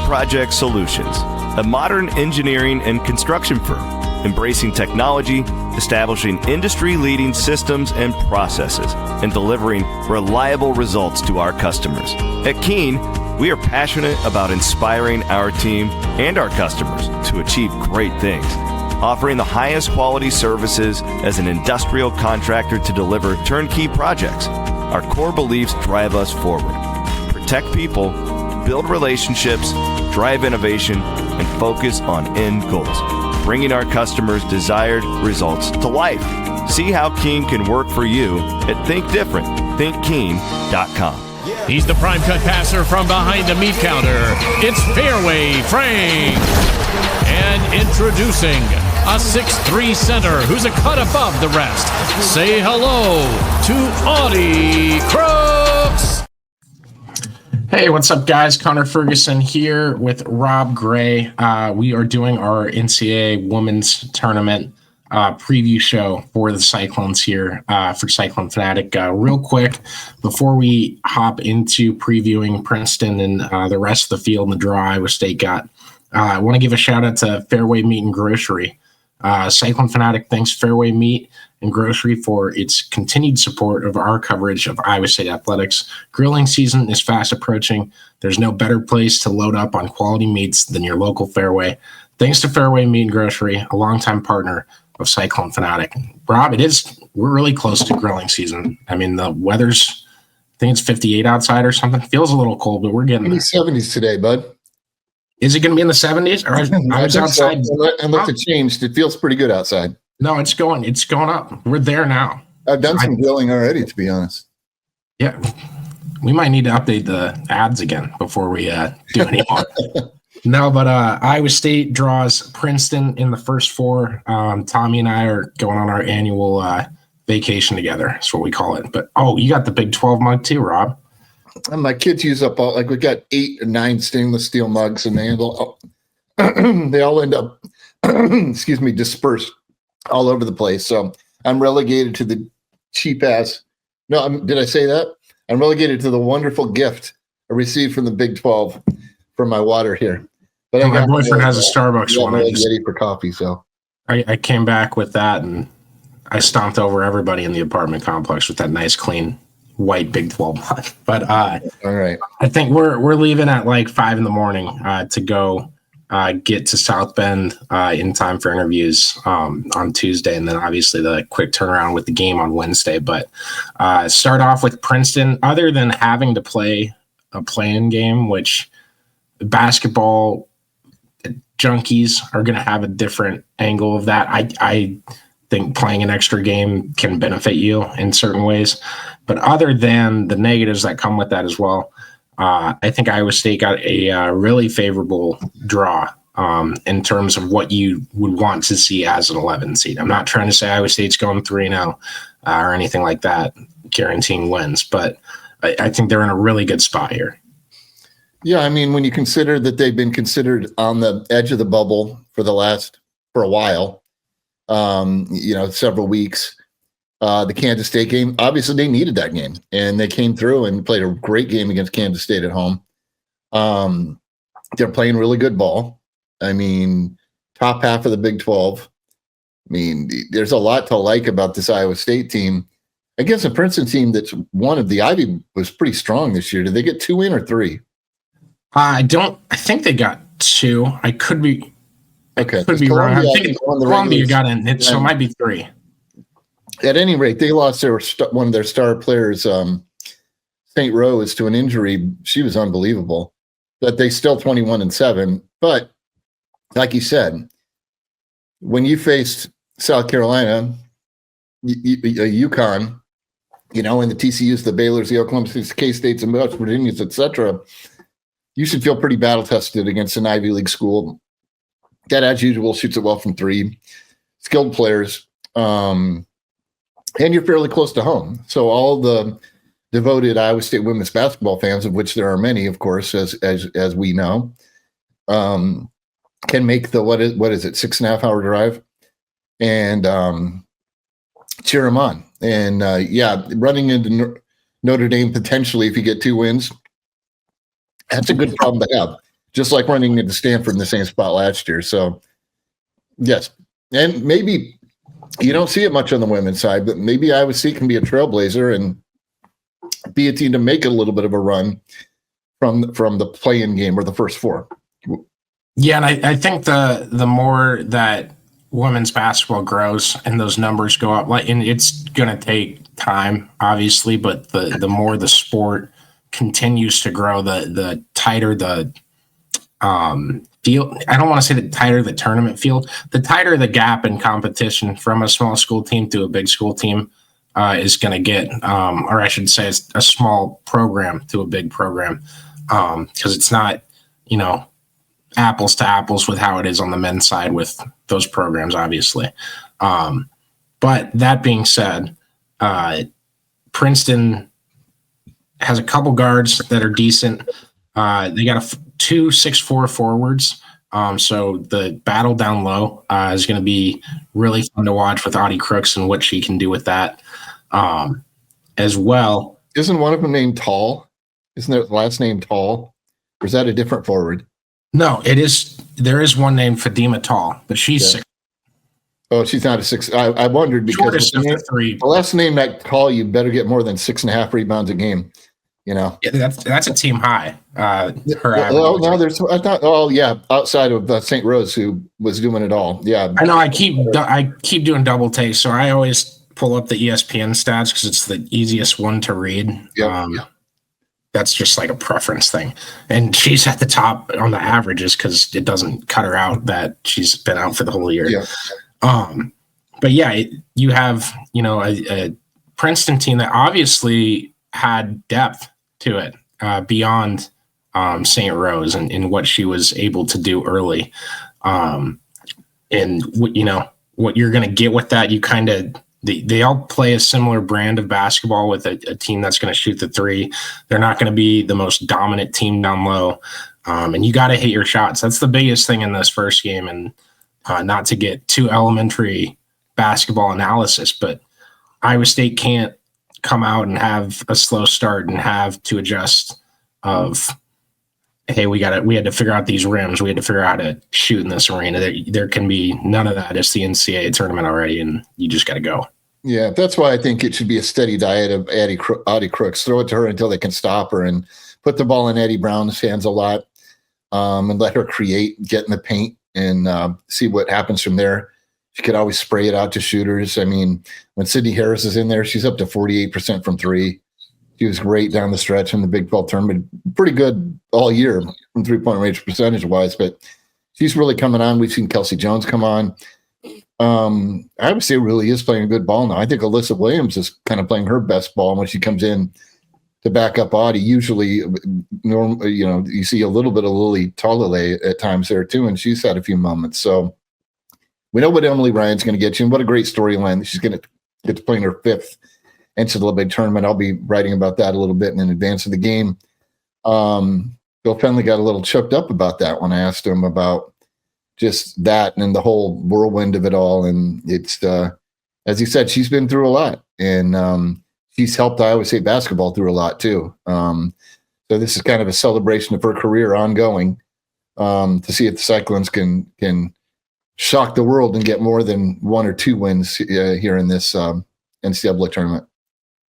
Project Solutions, a modern engineering and construction firm, embracing technology, establishing industry-leading systems and processes, and delivering reliable results to our customers. At Keen, we are passionate about inspiring our team and our customers to achieve great things, offering the highest quality services as an industrial contractor to deliver turnkey projects. Our core beliefs drive us forward. Protect people, build relationships, drive innovation, and focus on end goals, bringing our customers' desired results to life. See how Keen can work for you at Think Different, thinkkeen.com. He's the prime cut passer from behind the meat counter. It's Fairway Frank. And introducing a 6'3" center who's a cut above the rest. Say hello to Audie Crooks. Hey, what's up, guys? Connor Ferguson here with Rob Gray. We are doing our NCAA Women's Tournament preview show for the Cyclones here for Cyclone Fanatic. Real quick, before we hop into previewing Princeton and the rest of the field and the draw Iowa State got, I want to give a shout out to Fairway Meat and Grocery. Cyclone Fanatic thanks Fairway Meat and Grocery for its continued support of our coverage of Iowa State athletics. Grilling season is fast approaching. There's no better place to load up on quality meats than your local Fairway. Thanks to Fairway Meat and Grocery, a longtime partner of Cyclone Fanatic. Rob, we're really close to grilling season. I mean, the weather's, I think it's 58 outside or something. Feels a little cold, but we're getting there. 70s today, bud. Is it going to be in the 70s? Or I was outside. And look, it changed. It feels pretty good outside. No, it's going up. We're there now. I've done some grilling already, to be honest. Yeah. We might need to update the ads again before we do any more. No, but Iowa State draws Princeton in the first four. Tommy and I are going on our annual vacation together. That's what we call it. But, you got the Big 12 mug too, Rob. And my kids use up we got 8 or 9 stainless steel mugs, and they all end up, dispersed all over the place. So I'm relegated to the cheap ass. No, did I say that? I'm relegated to the wonderful gift I received from the Big 12 for my water here. But my boyfriend has a Starbucks one. I'm ready for coffee, so I came back with that, and I stomped over everybody in the apartment complex with that nice, clean, white Big 12 mug. But all right, I think we're leaving at like 5 a.m. To go get to South Bend in time for interviews on Tuesday, and then obviously the quick turnaround with the game on Wednesday. But start off with Princeton. Other than having to play a play-in game, which basketball junkies are going to have a different angle of that. I think playing an extra game can benefit you in certain ways. But other than the negatives that come with that as well, I think Iowa State got a really favorable draw in terms of what you would want to see as an 11 seed. I'm not trying to say Iowa State's going 3-0 or anything like that, guaranteeing wins, but I think they're in a really good spot here. Yeah, I mean, when you consider that they've been considered on the edge of the bubble for a while, several weeks, the Kansas State game, obviously they needed that game, and they came through and played a great game against Kansas State at home. They're playing really good ball. I mean, top half of the Big 12. I mean, there's a lot to like about this Iowa State team. Against a Princeton team that's one of the Ivy was pretty strong this year. Did they get 2 in or 3? I think they got 2. I could be okay. Could be wrong. I think Columbia got in, so it might be 3. At any rate, they lost one of their star players, St. Rose, to an injury. She was unbelievable. But they still 21-7. But like you said, when you faced South Carolina, UConn, and the TCUs, the Baylors, the Oklahoma States, the K-States, and West Virginias, etc., you should feel pretty battle tested against an Ivy League school that, as usual, shoots it well from three, skilled players, and you're fairly close to home. So all the devoted Iowa State women's basketball fans, of which there are many, of course, as we know, can make the what is it 6.5 hour drive and cheer them on. And running into Notre Dame potentially, if you get 2 wins, that's a good problem to have. Just like running into Stanford in the same spot last year. So yes, and maybe you don't see it much on the women's side, but maybe Iowa State can be a trailblazer and be a team to make a little bit of a run from the play-in game or the first 4. Yeah, and I think the more that women's basketball grows and those numbers go up, and it's going to take time, obviously, but the more the sport continues to grow, the tighter the field. I don't want to say the tighter the tournament field, the tighter the gap in competition from a small school team to a big school team is going to get, or I should say, it's a small program to a big program, because it's not, apples to apples with how it is on the men's side with those programs, obviously. But that being said, Princeton has a couple guards that are decent. They got 2 6'4" forwards. So the battle down low is going to be really fun to watch with Audie Crooks and what she can do with that as well. Isn't one of them named Tall? Isn't their last name Tall? Or is that a different forward? No, it is. There is one named Fadima Tall, but she's 6. Oh, she's not a 6. I wondered because the last name that Tall, you better get more than 6.5 rebounds a game. Yeah, that's a team high. Outside of St. Rose, who was doing it all. Yeah, I know. I keep doing double takes, so I always pull up the ESPN stats because it's the easiest one to read. That's just like a preference thing, and she's at the top on the averages because it doesn't cut her out that she's been out for the whole year. But yeah, you have a Princeton team that obviously had depth to it beyond St. Rose and what she was able to do early. And what you're going to get with that, you kind of they all play a similar brand of basketball with a team that's going to shoot the 3. They're not going to be the most dominant team down low, and you got to hit your shots. That's the biggest thing in this first game, and not to get too elementary basketball analysis, but Iowa State can't come out and have a slow start and have to adjust of, hey, we had to figure out these rims. We had to figure out how to shoot in this arena. There can be none of that. It's the NCAA tournament already, and you just got to go. Yeah, that's why I think it should be a steady diet of Audie Crooks. Throw it to her until they can stop her and put the ball in Eddie Brown's hands a lot, and let her create, get in the paint, and see what happens from there. She could always spray it out to shooters. I mean, when Sydney Harris is in there, she's up to 48% from 3. She was great down the stretch in the Big 12 tournament. Pretty good all year from 3-point range percentage-wise, but she's really coming on. We've seen Kelsey Jones come on. I would say really is playing a good ball now. I think Alyssa Williams is kind of playing her best ball when she comes in to back up Audie. Usually, you see a little bit of Lily Tolele at times there too, and she's had a few moments. So we know what Emily Ryan's going to get you, and what a great storyline. She's going to get to play in her 5th NCAA tournament. I'll be writing about that a little bit in advance of the game. Bill Fenley got a little choked up about that when I asked him about just that and the whole whirlwind of it all. And it's, as he said, she's been through a lot, and she's helped Iowa State basketball through a lot too. So this is kind of a celebration of her career ongoing, to see if the Cyclones can shock the world and get more than 1 or 2 wins here in this NCAA tournament.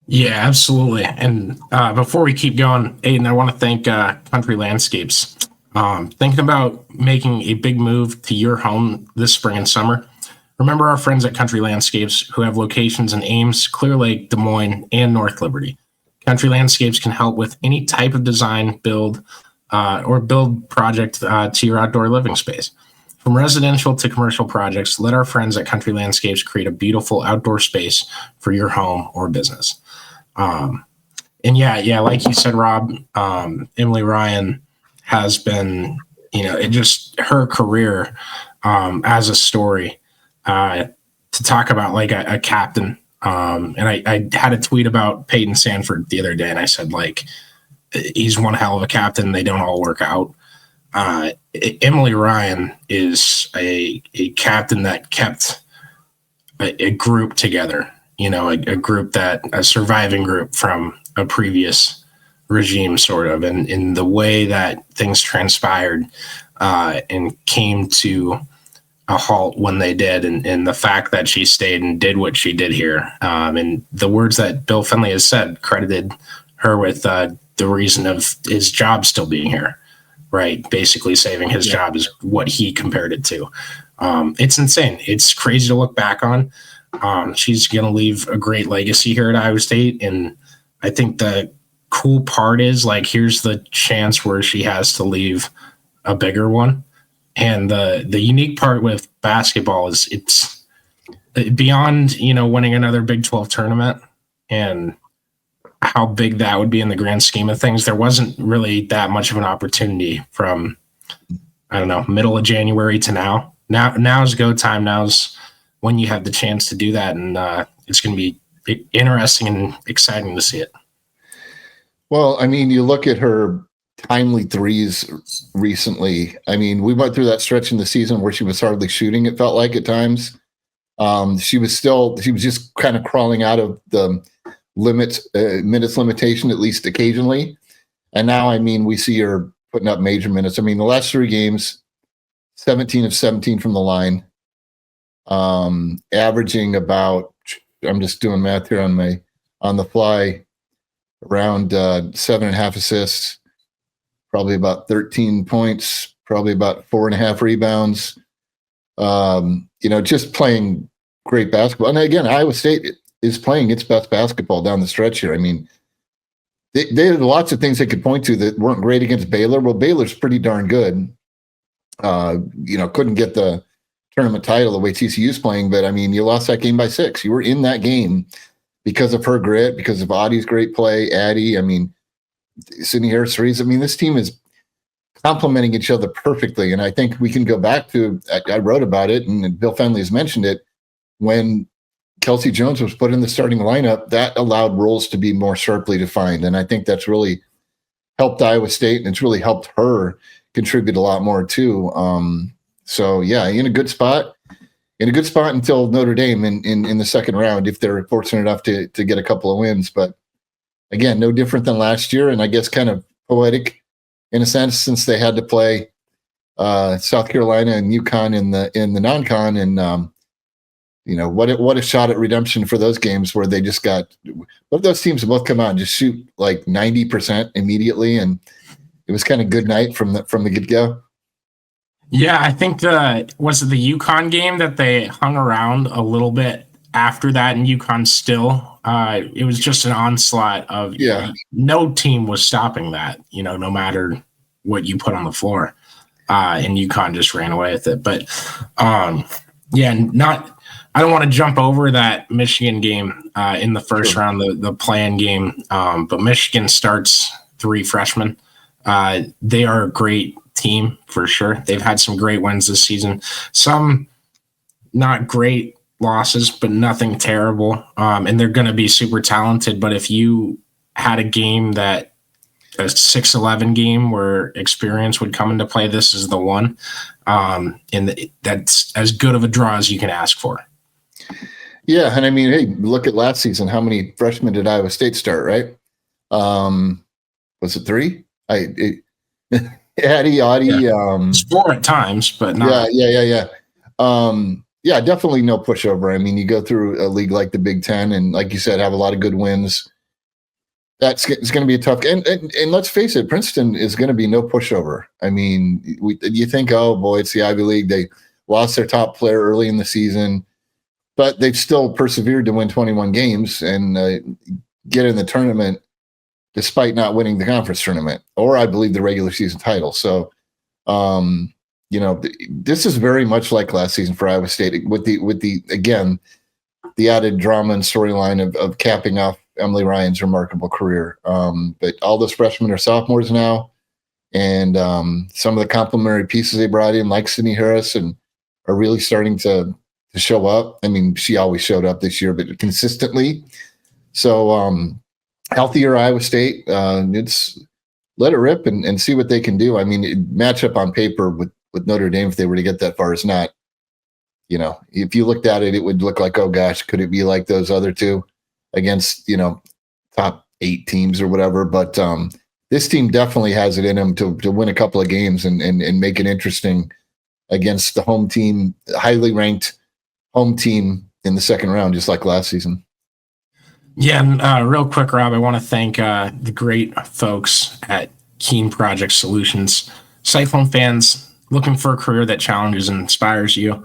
Yeah, absolutely. And before we keep going, Aiden, I want to thank Country Landscapes. Thinking about making a big move to your home this spring and summer, remember our friends at Country Landscapes who have locations in Ames, Clear Lake, Des Moines, and North Liberty. Country Landscapes can help with any type of design, build project to your outdoor living space. From residential to commercial projects, let our friends at Country Landscapes create a beautiful outdoor space for your home or business. And yeah, like you said, Rob, Emily Ryan has been, it just her career as a story to talk about like a captain. And I had a tweet about Peyton Sanford the other day, and I said, like, he's one hell of a captain. They don't all work out. Emily Ryan is a captain that kept a group together, a surviving group from a previous regime, sort of, and in the way that things transpired and came to a halt when they did, and the fact that she stayed and did what she did here. And the words that Bill Finley has said credited her with the reason of his job still being here, right? Basically saving his job is what he compared it to. It's insane. It's crazy to look back on. She's going to leave a great legacy here at Iowa State. And I think the cool part is, like, here's the chance where she has to leave a bigger one. And the unique part with basketball is it's beyond, winning another Big 12 tournament and how big that would be in the grand scheme of things. There wasn't really that much of an opportunity from, I don't know, middle of January to now. Now's go time. Now's when you have the chance to do that. And it's going to be interesting and exciting to see it. Well, I mean, you look at her timely threes recently. I mean, we went through that stretch in the season where she was hardly shooting, it felt like at times. She was just kind of crawling out of the minutes limitation, at least occasionally. And now, I mean, we see her putting up major minutes. I mean, the last 3 games, 17 of 17 from the line, averaging about, I'm just doing math here on the fly, around 7.5 assists, probably about 13 points, probably about 4.5 rebounds. Just playing great basketball. And again, Iowa State is playing its best basketball down the stretch here. I mean, they had lots of things they could point to that weren't great against Baylor. Well, Baylor's pretty darn good. Couldn't get the tournament title the way TCU's playing, but I mean, you lost that game by 6. You were in that game because of her grit, because of Audie's great play, Addie. I mean, Sydney Harris threes. I mean, this team is complementing each other perfectly. And I think we can go back to, I wrote about it, and Bill Fenley has mentioned it, when Kelsey Jones was put in the starting lineup, that allowed roles to be more sharply defined. And I think that's really helped Iowa State, and it's really helped her contribute a lot more too. So yeah, in a good spot until Notre Dame in the second round, if they're fortunate enough to get a couple of wins. But again, no different than last year, and I guess kind of poetic in a sense, since they had to play South Carolina and UConn in the non-con, and what a shot at redemption for those games where they just got, what if those teams both come out and just shoot like 90% immediately, and it was kind of good night from the get-go. Yeah, I think was it the UConn game that they hung around a little bit after that, and UConn still, it was just an onslaught of, no team was stopping that, no matter what you put on the floor, and UConn just ran away with it. But I don't want to jump over that Michigan game in the first round, the play-in game, but Michigan starts 3 freshmen. They are a great team for sure. They've had some great wins this season, some not great losses, but nothing terrible. And they're going to be super talented. But if you had a game that a 6-11 game where experience would come into play, this is the one. And that's as good of a draw as you can ask for. Yeah. And I mean, hey, look at last season. How many freshmen did Iowa State start, right? Was it 3? Addie, it's 4 at times, but not. Yeah. Definitely no pushover. I mean, you go through a league like the Big Ten, and like you said, have a lot of good wins. It's going to be a tough. And let's face it, Princeton is going to be no pushover. I mean, you think, oh boy, it's the Ivy League. They lost their top player early in the season, but they've still persevered to win 21 games and get in the tournament, despite not winning the conference tournament, or I believe the regular season title. So, this is very much like last season for Iowa State, with the again, the added drama and storyline of capping off Emily Ryan's remarkable career. But all those freshmen are sophomores now. And some of the complementary pieces they brought in, like Sydney Harrison, are really starting to show up. I mean, she always showed up this year, but consistently. So healthier Iowa State. It's let it rip and see what they can do. I mean, matchup on paper with Notre Dame, if they were to get that far, is not, if you looked at it, it would look like, oh gosh, could it be like those other two against, top 8 teams or whatever. But this team definitely has it in them to win a couple of games and make it interesting against the home team, highly ranked home team in the second round, just like last season. Yeah, and real quick, Rob, I want to thank the great folks at Keen Project Solutions. Cyclone fans looking for a career that challenges and inspires you.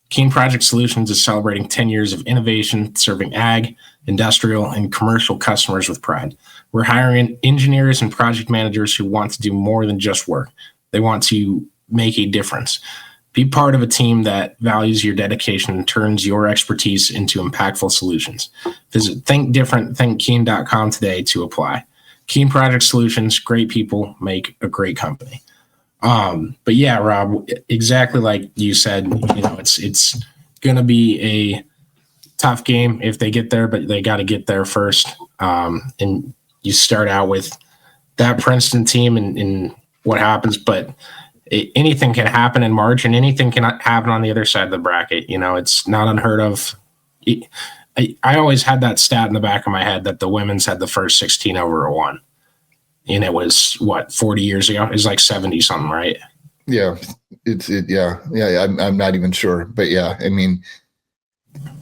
Keen Project Solutions is celebrating 10 years of innovation, serving ag, industrial, and commercial customers with pride. We're hiring engineers and project managers who want to do more than just work. They want to make a difference. Be part of a team that values your dedication and turns your expertise into impactful solutions. Visit thinkdifferentthinkkeen.com today to apply. Keen Project Solutions, great people make a great company. But yeah, Rob, exactly like you said, it's going to be a tough game if they get there, but they got to get there first. And you start out with that Princeton team and what happens, but anything can happen in March, and anything can happen on the other side of the bracket. It's not unheard of. I always had that stat in the back of my head that the women's had the first 16 over a 1. And it was 40 years ago? It was like 70 something, right? Yeah. Yeah. I'm not even sure, but yeah, I mean,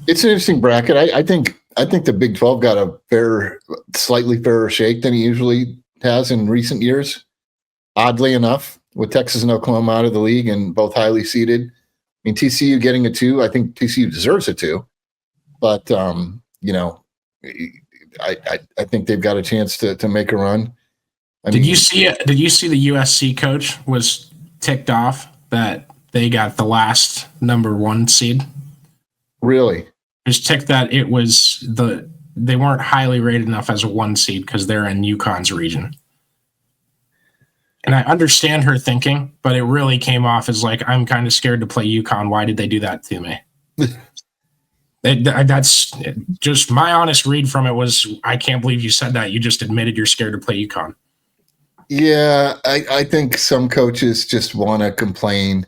it's an interesting bracket. I think the Big 12 got a slightly fairer shake than he usually has in recent years. Oddly enough, with Texas and Oklahoma out of the league and both highly seeded. I mean, TCU getting a 2, I think TCU deserves a 2, but I think they've got a chance to make a run. Did you see the USC coach was ticked off that they got the last number 1 seed? Really? Just ticked that it was they weren't highly rated enough as a 1 seed because they're in UConn's region. And I understand her thinking, but it really came off as like, I'm kind of scared to play UConn. Why did they do that to me? That's just my honest read from it was, I can't believe you said that. You just admitted you're scared to play UConn. Yeah, I think some coaches just want to complain.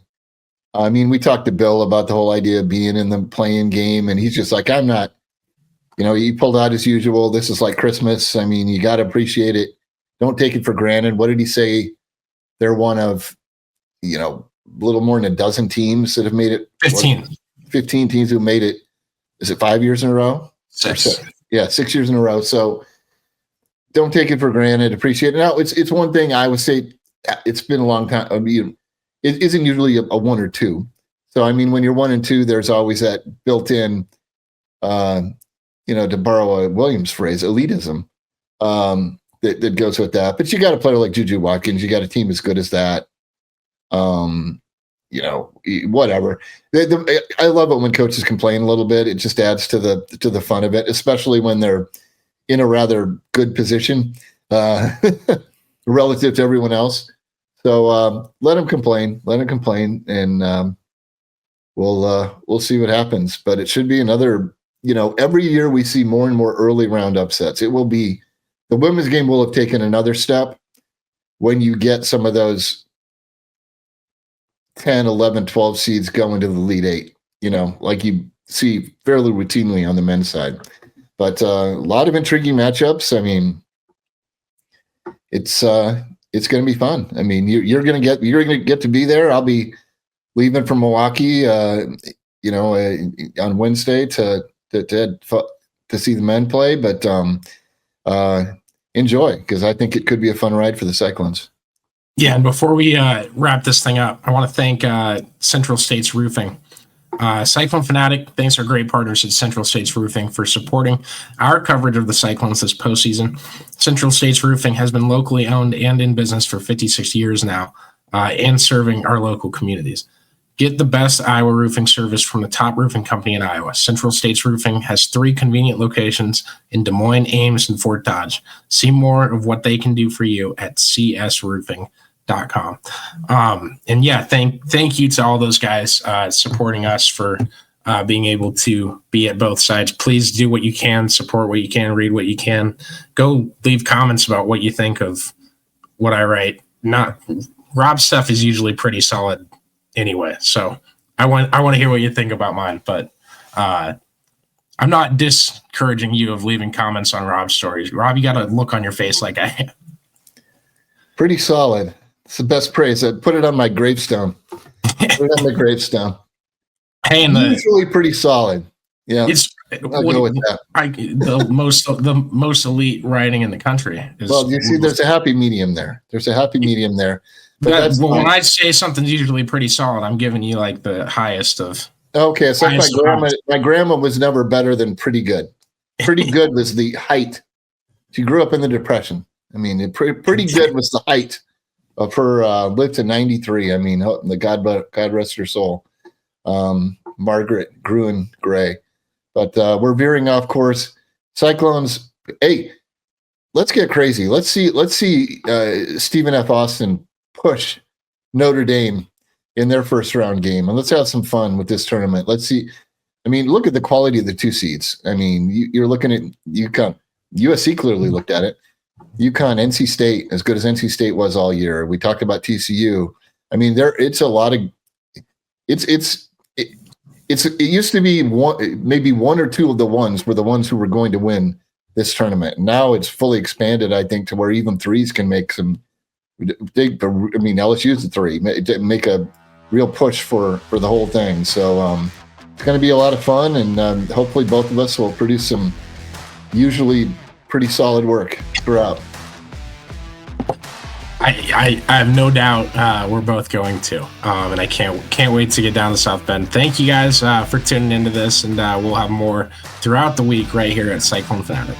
I mean, we talked to Bill about the whole idea of being in the playing game, and he's just like, I'm not, he pulled out as usual. This is like Christmas. I mean, you got to appreciate it. Don't take it for granted. What did he say? They're one of, a little more than a dozen teams that have made it. 15 teams who made it. Is it 5 years in a row? 6. Yeah, 6 years in a row. So don't take it for granted. Appreciate it. Now, it's one thing I would say. It's been a long time. I mean, it isn't usually a 1 or 2. So I mean, when you're 1 and 2, there's always that built-in, to borrow a Williams phrase, elitism. That goes with that. But you got a player like Juju Watkins. You got a team as good as that. Whatever. I love it when coaches complain a little bit. It just adds to the fun of it, especially when they're in a rather good position relative to everyone else. So let them complain. And we'll see what happens. But it should be another. Every year we see more and more early round upsets. It will be. The women's game will have taken another step when you get some of those 10, 11, 12 seeds going to the Elite 8, like you see fairly routinely on the men's side. But a lot of intriguing matchups. I mean, it's going to be fun. I mean, you're going to get to be there. I'll be leaving from Milwaukee, on Wednesday to see the men play, but enjoy, because I think it could be a fun ride for the Cyclones. Yeah, and before we wrap this thing up, I want to thank Central States Roofing. Cyclone Fanatic, thanks our great partners at Central States Roofing for supporting our coverage of the Cyclones this postseason. Central States Roofing has been locally owned and in business for 56 years now, and serving our local communities. Get the best Iowa roofing service from the top roofing company in Iowa. Central States Roofing has 3 convenient locations in Des Moines, Ames, and Fort Dodge. See more of what they can do for you at csroofing.com. cyclonesfanatic.com. And yeah, thank you to all those guys supporting us for being able to be at both sides. Please do what you can, support what you can, read what you can. Go leave comments about what you think of what I write. Rob's stuff is usually pretty solid anyway, so I want to hear what you think about mine. But I'm not discouraging you of leaving comments on Rob's stories. Rob, you got a look on your face like I am. Pretty solid. It's the best praise. I put it on my gravestone. Hey, Usually pretty solid. Yeah, I'll go with that. The most elite writing in the country. Well, you see, there's a happy medium there. But when I say something's usually pretty solid, I'm giving you like the highest of. Okay, it's like my grandma was never better than pretty good. Pretty good was the height. She grew up in the Depression. I mean, pretty good was the height of her. Lived to 93. I mean, the God rest her soul, Margaret Gruen Gray. But we're veering off course. Cyclones. Hey, let's get crazy. Let's see Stephen F. Austin push Notre Dame in their first round game, and let's have some fun with this tournament. Let's see. I mean, look at the quality of the two seeds. I mean, you're looking at UConn. USC clearly looked at it. UConn, NC State, as good as NC State was all year. We talked about TCU. I mean, it's a lot of. It used to be maybe one or two of the ones were the ones who were going to win this tournament. Now it's fully expanded, I think, to where even threes can make some. LSU's the three. Make a real push for the whole thing. So it's going to be a lot of fun, and hopefully both of us will produce some usually pretty solid work throughout. I have no doubt we're both going to, and I can't wait to get down to South Bend. Thank you guys for tuning into this, and we'll have more throughout the week right here at Cyclone Fanatic.